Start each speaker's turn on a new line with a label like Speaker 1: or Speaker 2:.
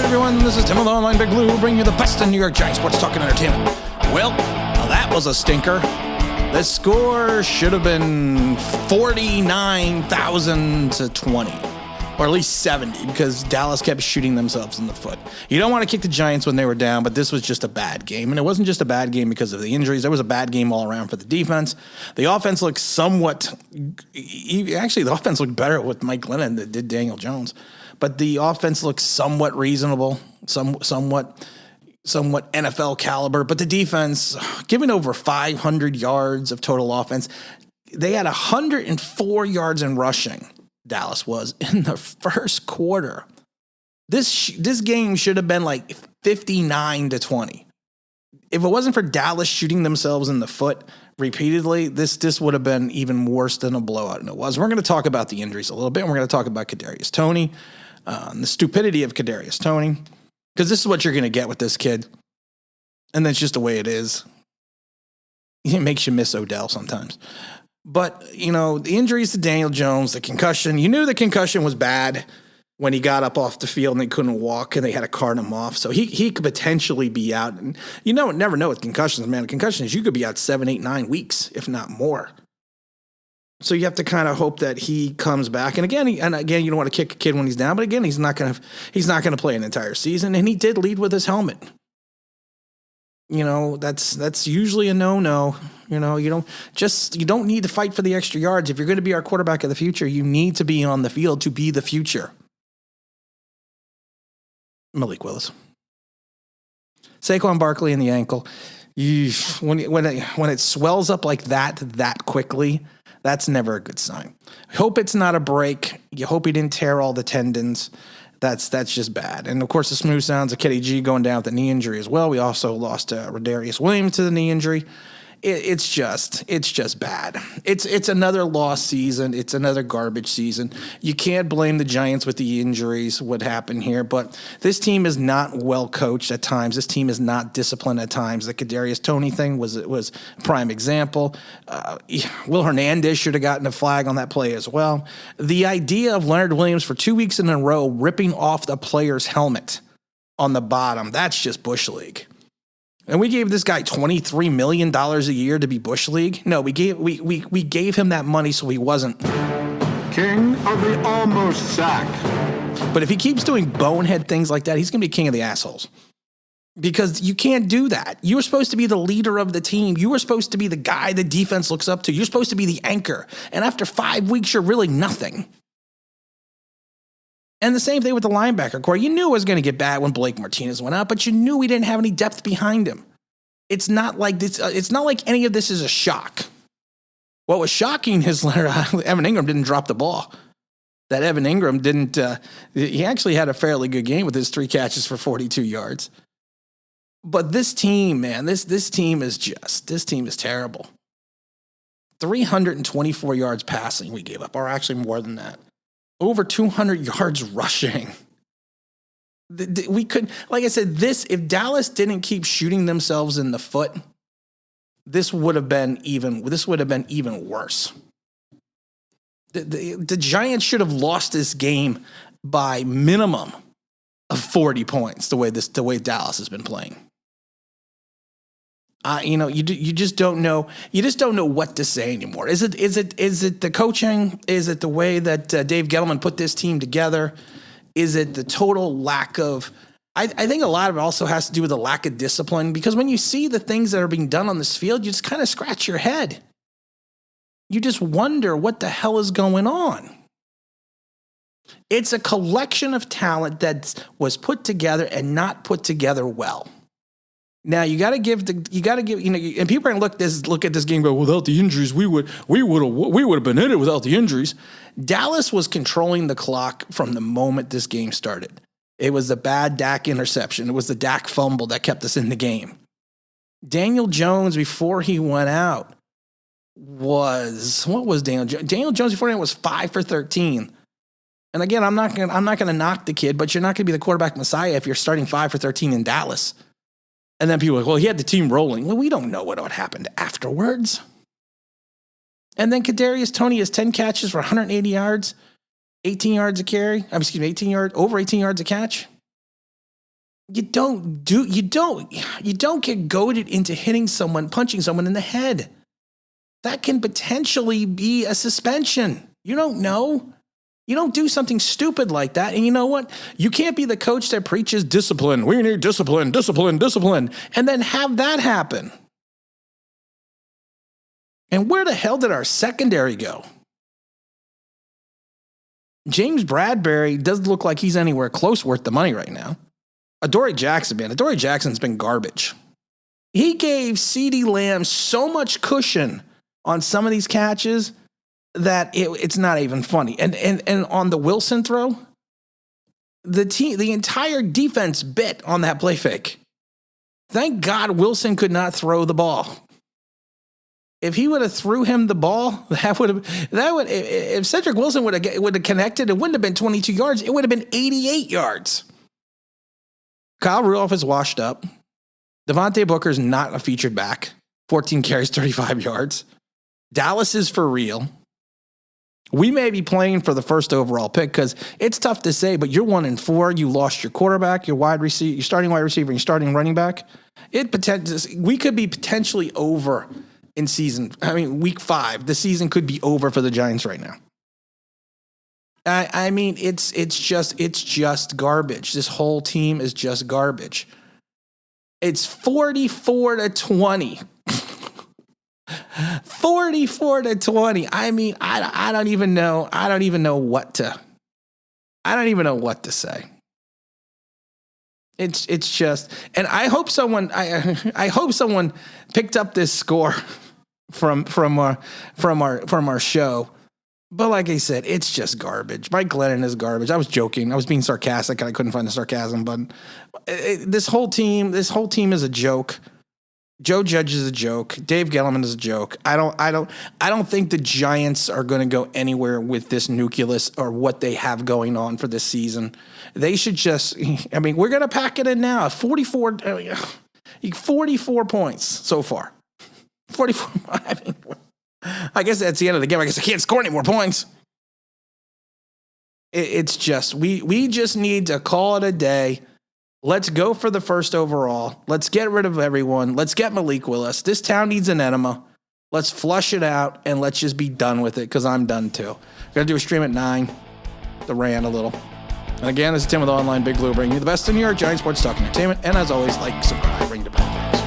Speaker 1: right, everyone, this is Tim of the Online Big Blue, bringing you the best in New York Giants sports talk and entertainment. Well, that was a stinker. The score should have been 49,000 to 20, or at least 70, because Dallas kept shooting themselves in the foot. You don't want to kick the Giants when they were down, but this was just a bad game. And it wasn't just a bad game because of the injuries. There was a bad game all around for the defense. The offense looked somewhat, actually, the offense looked better with Mike Glennon than did Daniel Jones. But the offense looked somewhat reasonable, somewhat NFL caliber. But the defense, giving over 500 yards of total offense, they had 104 yards in rushing. Dallas was in the first quarter. This game should have been like 59 to 20. If it wasn't for Dallas shooting themselves in the foot repeatedly, this would have been even worse than a blowout, and it was. We're going to talk about the injuries a little bit, and we're going to talk about Kadarius Toney, the stupidity of Kadarius Toney, because this is what you're going to get with this kid, and that's just the way it is. It makes you miss Odell sometimes. But, you know, the injuries to Daniel Jones, the concussion, you knew the concussion was bad when he got up off the field and they couldn't walk and they had to cart him off. So he could potentially be out. And you know, never know with concussions, man. Concussions, you could be out 7, 8, 9 weeks, if not more. So you have to kind of hope that he comes back. And again, you don't want to kick a kid when he's down. But again, he's not going to play an entire season. And he did lead with his helmet. You know, that's usually a no-no. You know, you don't need to fight for the extra yards. If you're going to be our quarterback of the future, you need to be on the field to be the future. Malik Willis. Saquon Barkley in the ankle. When it swells up like that quickly, that's never a good sign. I hope it's not a break. You hope he didn't tear all the tendons. That's just bad. And, of course, the smooth sounds of Kenny G going down with the knee injury as well. We also lost Rodarius Williams to the knee injury. It's just bad. It's another lost season. It's another garbage season. You can't blame the Giants with the injuries, what happened here. But this team is not well coached at times. This team is not disciplined at times. The Kadarius Toney thing was a prime example. Will Hernandez should have gotten a flag on that play as well. The idea of Leonard Williams for 2 weeks in a row ripping off the player's helmet on the bottom, that's just Bush League. And we gave this guy $23 million a year to be Bush League. No, we gave him that money so he wasn't
Speaker 2: king of the almost sack.
Speaker 1: But if he keeps doing bonehead things like that, he's going to be king of the assholes. Because you can't do that. You were supposed to be the leader of the team. You were supposed to be the guy the defense looks up to. You're supposed to be the anchor. And after 5 weeks, you're really nothing. And the same thing with the linebacker core. You knew it was going to get bad when Blake Martinez went out, but you knew we didn't have any depth behind him. It's not like this. It's not like any of this is a shock. What was shocking is Evan Ingram didn't drop the ball. That Evan Ingram didn't. He actually had a fairly good game with his 3 catches for 42 yards. But this team, man, this team is terrible. 324 yards passing we gave up, or actually more than that. Over 200 yards rushing. We could, like I said, if Dallas didn't keep shooting themselves in the foot, this would have been even worse. The Giants should have lost this game by minimum of 40 points. The way Dallas has been playing. You just don't know. You just don't know what to say anymore. Is it the coaching? Is it the way that Dave Gettleman put this team together? Is it the total lack of? I think a lot of it also has to do with the lack of discipline. Because when you see the things that are being done on this field, you just kind of scratch your head. You just wonder what the hell is going on. It's a collection of talent that was put together and not put together well. Now and people are going to look at this game and go, without the injuries, we would have been in it without the injuries. Dallas was controlling the clock from the moment this game started. It was the bad Dak interception. It was the Dak fumble that kept us in the game. Daniel Jones, before he went out, what was Daniel Jones? Daniel Jones before he went was 5 for 13. And again, I'm not going to knock the kid, but you're not going to be the quarterback messiah if you're starting 5 for 13 in Dallas. And then people are like, well, he had the team rolling. Well, we don't know what happened afterwards. And then Kadarius Toney has 10 catches for 180 yards, 18 yards a carry. Over 18 yards a catch. You don't get goaded into punching someone in the head. That can potentially be a suspension. You don't know. You don't do something stupid like that. And you know what? You can't be the coach that preaches discipline. We need discipline, discipline, discipline, and then have that happen. And where the hell did our secondary go? James Bradbury doesn't look like he's anywhere close worth the money right now. Adoree Jackson's been garbage. He gave CeeDee Lamb so much cushion on some of these catches that it's not even funny. And on the Wilson throw, the entire defense bit on that play fake. Thank God Wilson could not throw the ball. If he would have threw him the ball, if Cedric Wilson would have connected, it wouldn't have been 22 yards. It would have been 88 yards. Kyle Rudolph is washed up. Devontae Booker's not a featured back. 14 carries, 35 yards. Dallas is for real. We may be playing for the first overall pick because it's tough to say, but you're 1-4. You lost your quarterback, your starting wide receiver, and your starting running back. We could be potentially over in week 5. The season could be over for the Giants right now. It's just garbage. This whole team is just garbage. It's 44-20. 44-20. I don't even know what to say. It's just, and I hope someone picked up this score from our show. But like I said, it's just garbage. Mike Glennon is garbage. I was joking. I was being sarcastic, and I couldn't find the sarcasm. But this whole team is a joke. Joe Judge is a joke. Dave Gettleman is a joke. I don't think the Giants are going to go anywhere with this nucleus or what they have going on for this season. They should just. We're going to pack it in now. 44 points so far. 44. I guess that's the end of the game. I guess I can't score any more points. It's just, we just need to call it a day. Let's go for the first overall. Let's get rid of everyone. Let's get Malik Willis. This town needs an enema. Let's flush it out and let's just be done with it because I'm done too. Going to do a stream at 9 to rant a little. And again, this is Tim with Online Big Blue, bringing you the best in New York Giants sports talk entertainment. And as always, like, subscribe, ring the bell.